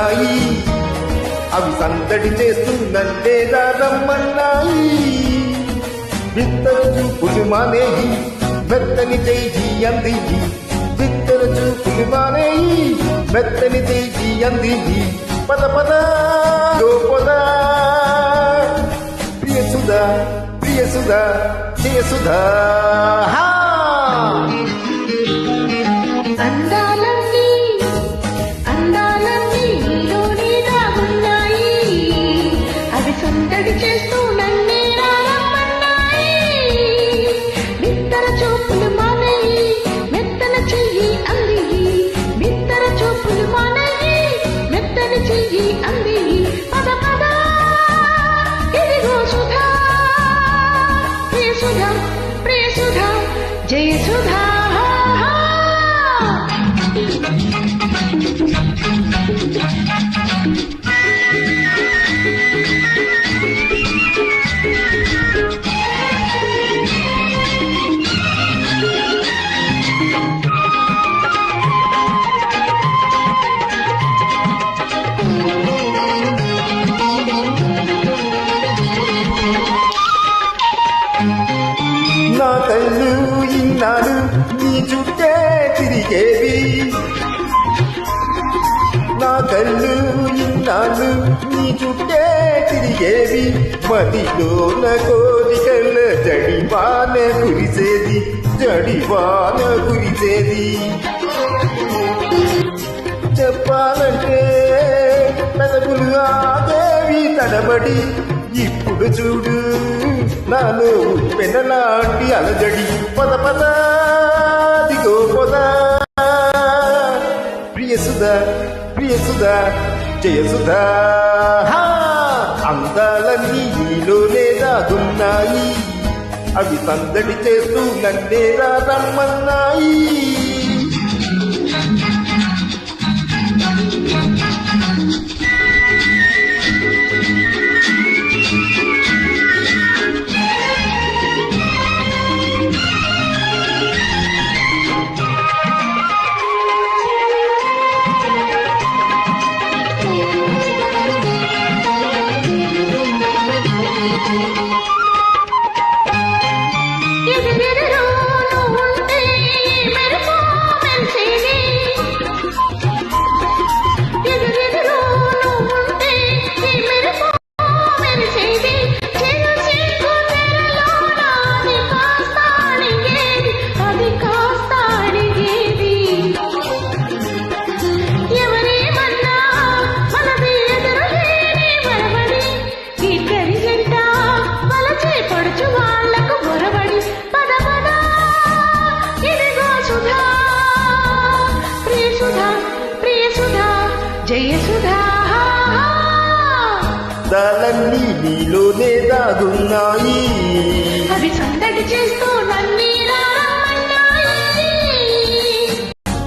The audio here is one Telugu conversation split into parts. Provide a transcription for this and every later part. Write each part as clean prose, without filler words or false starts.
దాగున్నాయి, అవి సందడి చేస్తుందంటే రమ్మన్నాయి. బిత్తర చూపులు మానేయి, మెత్తని చెయ్యి అందియి, బిత్తర చూపులు మానేయి, మెత్తని చెయ్యి అందియి. పద పద పద ప్రియసుధా ప్రియసుధా జయసుధా. అందాలన్నీ అందాలన్నీ నీలోనే దాగున్నాయి, అవి సందడి చేస్తూ నన్నే రమ్మన్నాయి. బిత్తర చూపులు మానేయి, మెత్తన చెయ్యి అందియి, బిత్తర చూపులు మానేయి, మెత్తని చెయ్యి అందియి. పద పద ఇదిగో సుధా, ప్రియసుధా ప్రియసుధా జయసుధా. నా కళ్ళు ఇన్నాడు నీ చుట్టే తిరిగేవి, నా కళ్ళు ఇన్నాడు నీ చుట్టే తిరిగేవి. మదిలోన కోరికల జడివాన కురిసేది, జడివాన కురిసేది. చెప్పాలంటే పెదవులు ఆగేవి తడబడి, ఇప్పుడు చూడు నాలో పెనలాంటి అలజడి. పద పద దిగో పద ప్రియసుధా ప్రియసుధా జయసుధా. అందాలన్నీ నీలోనే దాగున్నాయి, అవి సందడి చేస్తూ నన్నే రమ్మన్నాయి. జయసుధా. దాలన్నీ నీలోనే దాగున్నాయి, అవి సందడి చేస్తూ నన్నే రమ్మన్నాయి.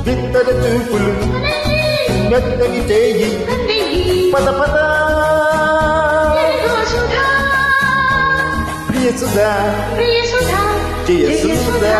బిత్తర చూపులు మెత్తని చేయి, పద పద ప్రియసుధా జయసుధా.